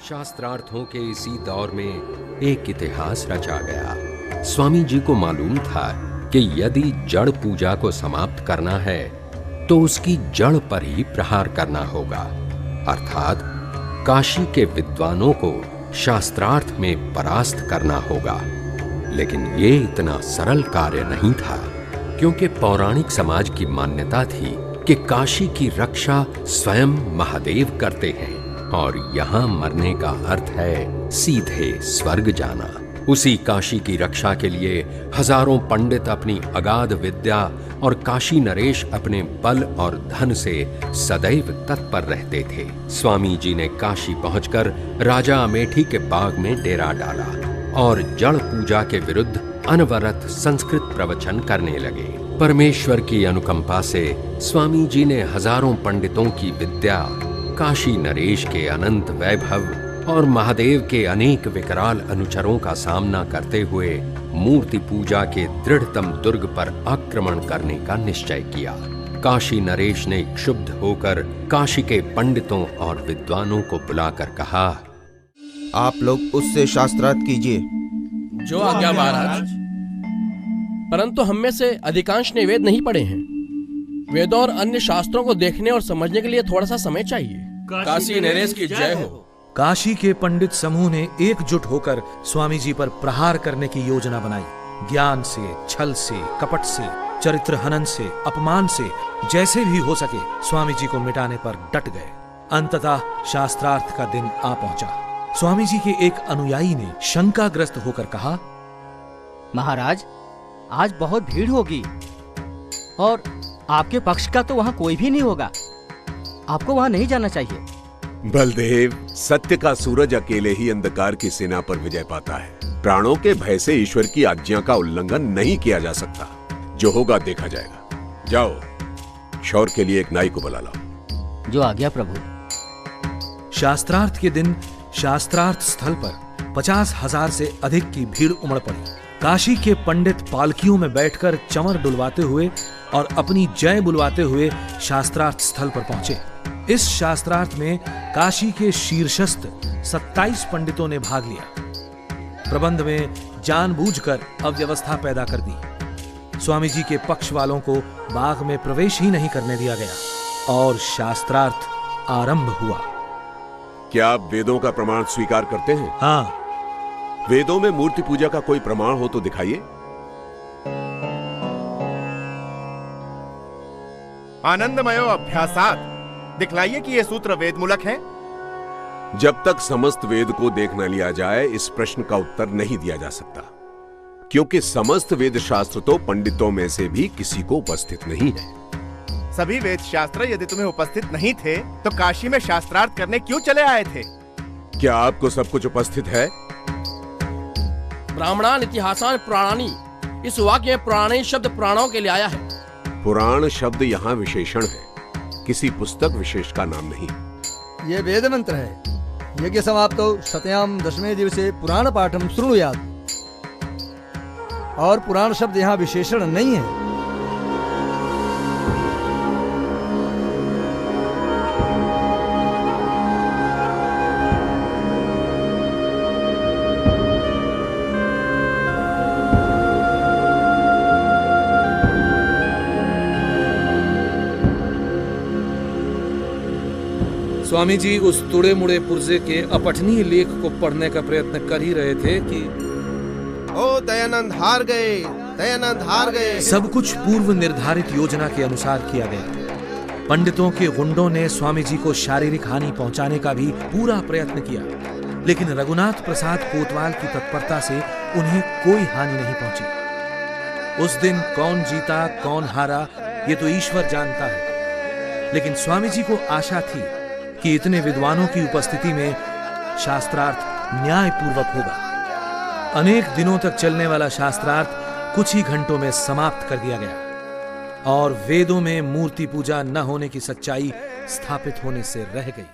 शास्त्रार्थों के इसी दौर में एक इतिहास रचा गया। स्वामी जी को मालूम था कि यदि जड़ पूजा को समाप्त करना है तो उसकी जड़ पर ही प्रहार करना होगा, अर्थात काशी के विद्वानों को शास्त्रार्थ में परास्त करना होगा। लेकिन ये इतना सरल कार्य नहीं था, क्योंकि पौराणिक समाज की मान्यता थी कि काशी की रक्षा स्वयं महादेव करते हैं और यहाँ मरने का अर्थ है सीधे स्वर्ग जाना। उसी काशी की रक्षा के लिए हजारों पंडित अपनी अगाध विद्या और काशी नरेश अपने बल और धन से सदैव तत्पर रहते थे। स्वामी जी ने काशी पहुंचकर राजा अमेठी के बाग में डेरा डाला और जड़ पूजा के विरुद्ध अनवरत संस्कृत प्रवचन करने लगे। परमेश्वर की अनुकंपा से स्वामी जी ने हजारों पंडितों की विद्या, काशी नरेश के अनंत वैभव और महादेव के अनेक विकराल अनुचरों का सामना करते हुए मूर्ति पूजा के दृढ़तम दुर्ग पर आक्रमण करने का निश्चय किया। काशी नरेश ने क्षुब्ध होकर काशी के पंडितों और विद्वानों को बुलाकर कहा, आप लोग उससे शास्त्रार्थ कीजिए। जो आज्ञा महाराज। परंतु हम में से अधिकांश ने वेद नहीं पढ़े हैं। वेदों और अन्य शास्त्रों को देखने और समझने के लिए थोड़ा सा समय चाहिए। काशी नरेश की जय हो। काशी के पंडित समूह ने एकजुट होकर स्वामी जी पर प्रहार करने की योजना बनाई। ज्ञान से, छल से, कपट से, चरित्र हनन से, अपमान से, जैसे भी हो सके स्वामी जी को मिटाने पर डट गए। अंततः शास्त्रार्थ का दिन आ पहुंचा। स्वामी जी के एक अनुयायी ने शंकाग्रस्त होकर कहा, महाराज, आज बहुत भीड़ होगी और आपके पक्ष का तो वहाँ कोई भी नहीं होगा। आपको वहाँ नहीं जाना चाहिए। बलदेव, सत्य का सूरज अकेले ही अंधकार की सेना पर विजय पाता है। प्राणों के भय से ईश्वर की आज्ञा का उल्लंघन नहीं किया जा सकता। जो होगा देखा जाएगा। जाओ, शौर के लिए एक नाई को बुला लाओ। जो आज्ञा प्रभु। शास्त्रार्थ के दिन शास्त्रार्थ स्थल पर 50,000 से अधिक की भीड़ उमड़ पड़ी। काशी के पंडित पालकियों में बैठकर चमर डुलवाते हुए और अपनी जय बुलवाते हुए शास्त्रार्थ स्थल पर पहुंचे। इस शास्त्रार्थ में काशी के शीर्षस्थ 27 पंडितों ने भाग लिया। प्रबंध में जानबूझकर अव्यवस्था पैदा कर दी। स्वामी जी के पक्ष वालों को बाग में प्रवेश ही नहीं करने दिया गया और शास्त्रार्थ आरंभ हुआ। क्या आप वेदों का प्रमाण स्वीकार करते हैं? हाँ। वेदों में मूर्ति पूजा का कोई प्रमाण हो तो दिखाइए। आनंदमयो अभ्यासात, दिखलाइए कि ये सूत्र वेद मूलक है। जब तक समस्त वेद को देख न लिया जाए इस प्रश्न का उत्तर नहीं दिया जा सकता, क्योंकि समस्त वेद शास्त्र तो पंडितों में से भी किसी को उपस्थित नहीं है। सभी वेद शास्त्र यदि तुम्हें उपस्थित नहीं थे तो काशी में शास्त्रार्थ करने क्यों चले आए थे? क्या आपको सब कुछ उपस्थित है? ब्राह्मणान इतिहासान पुराणानी, इस वाक्य में पुराणी शब्द पुराणों के लिए आया है। पुराण शब्द यहाँ विशेषण है, किसी पुस्तक विशेष का नाम नहीं। ये वेद मंत्र है। यज्ञ समाप्तो शतयाम दशमे दिवसे पुराण पाठम शृणुयात्। और पुराण शब्द यहाँ विशेषण नहीं है। स्वामी जी उस तुड़े मुड़े पुर्जे के अपठनीय लेख को पढ़ने का प्रयत्न कर ही रहे थे कि ओ दयानंद हार गए, दयानंद हार गए। सब कुछ पूर्व निर्धारित योजना के अनुसार किया गया। पंडितों के गुंडों ने स्वामी जी को शारीरिक हानि पहुंचाने का भी पूरा प्रयत्न किया, लेकिन रघुनाथ प्रसाद कोतवाल की तत्परता से उन्हें कोई हानि नहीं पहुंची। उस दिन कौन जीता कौन हारा ये तो ईश्वर जानता है, लेकिन स्वामी जी को आशा थी कि इतने विद्वानों की उपस्थिति में शास्त्रार्थ न्यायपूर्वक होगा। अनेक दिनों तक चलने वाला शास्त्रार्थ कुछ ही घंटों में समाप्त कर दिया गया और वेदों में मूर्ति पूजा न होने की सच्चाई स्थापित होने से रह गई।